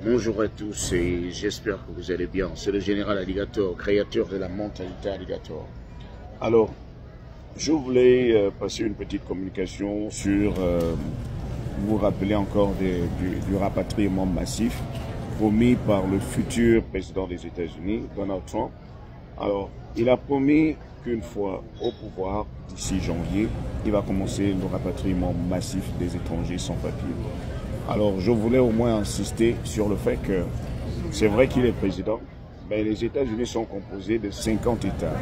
Bonjour à tous et j'espère que vous allez bien. C'est le général Alligator, créateur de la mentalité Alligator. Alors, je voulais passer une petite communication sur vous rappeler encore du rapatriement massif promis par le futur président des États-Unis, Donald Trump. Alors, il a promis qu'une fois au pouvoir, d'ici janvier, il va commencer le rapatriement massif des étrangers sans papier. Alors, je voulais au moins insister sur le fait que c'est vrai qu'il est président, mais les États-Unis sont composés de 50 États.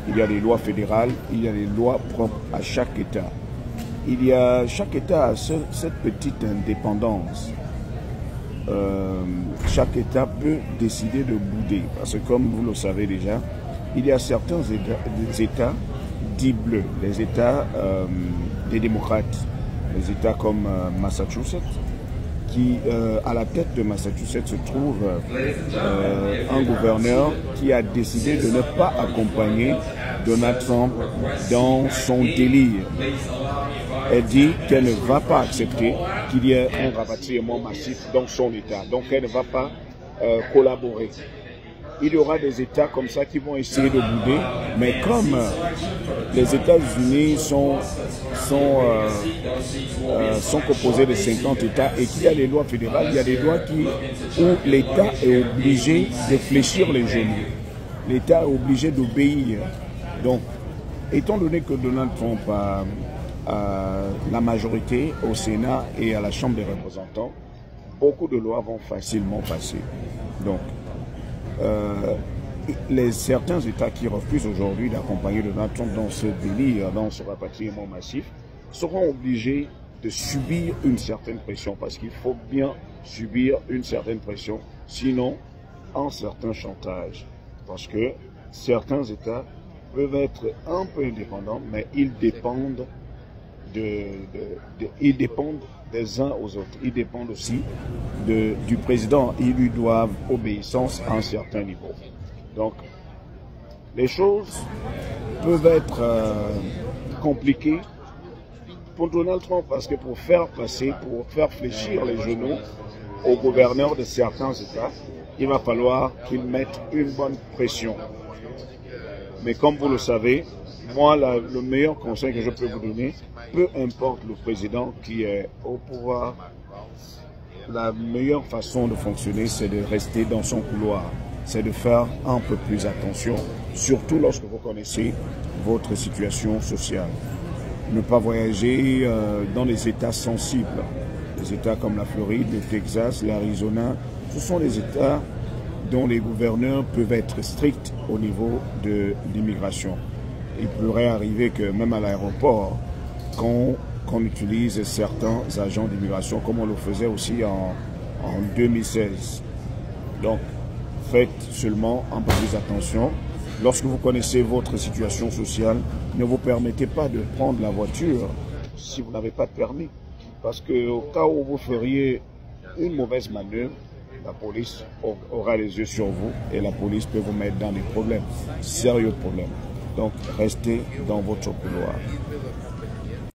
Il y a des lois fédérales, il y a des lois propres à chaque État. Chaque État a cette petite indépendance. Chaque État peut décider de bouder, parce que comme vous le savez déjà, il y a certains États dits bleus, les États des démocrates, les États comme Massachusetts, qui, à la tête de Massachusetts, se trouve un gouverneur qui a décidé de ne pas accompagner Donald Trump dans son délire. Elle dit qu'elle ne va pas accepter qu'il y ait un rapatriement massif dans son État. Donc elle ne va pas collaborer. Il y aura des États comme ça qui vont essayer de bouder, mais comme les États-Unis sont composés de 50 États et qu'il y a des lois fédérales, il y a des lois où l'État est obligé de fléchir les genoux. L'État est obligé d'obéir. Donc, étant donné que Donald Trump a la majorité au Sénat et à la Chambre des représentants, beaucoup de lois vont facilement passer. Donc, certains États qui refusent aujourd'hui d'accompagner Donald Trump dans ce délire, dans ce rapatriement massif, seront obligés de subir une certaine pression, parce qu'il faut bien subir une certaine pression, sinon un certain chantage. Parce que certains États peuvent être un peu indépendants, mais ils dépendent des uns aux autres. Ils dépendent aussi du président. Ils lui doivent obéissance à un certain niveau. Donc, les choses peuvent être compliquées pour Donald Trump, parce que pour faire fléchir les genoux aux gouverneurs de certains États, il va falloir qu'il mette une bonne pression. Mais comme vous le savez, moi, le meilleur conseil que je peux vous donner, peu importe le président qui est au pouvoir, la meilleure façon de fonctionner, c'est de rester dans son couloir. C'est de faire un peu plus attention, surtout lorsque vous connaissez votre situation sociale. Ne pas voyager dans les États sensibles. Les États comme la Floride, le Texas, l'Arizona, ce sont les États dont les gouverneurs peuvent être stricts au niveau de l'immigration. Il pourrait arriver que même à l'aéroport, qu'on utilise certains agents d'immigration, comme on le faisait aussi en 2016. Donc, faites seulement un peu plus attention. Lorsque vous connaissez votre situation sociale, ne vous permettez pas de prendre la voiture si vous n'avez pas de permis. Parce qu'au cas où vous feriez une mauvaise manœuvre, la police aura les yeux sur vous et la police peut vous mettre dans des problèmes, sérieux problèmes. Donc, restez dans votre couloir.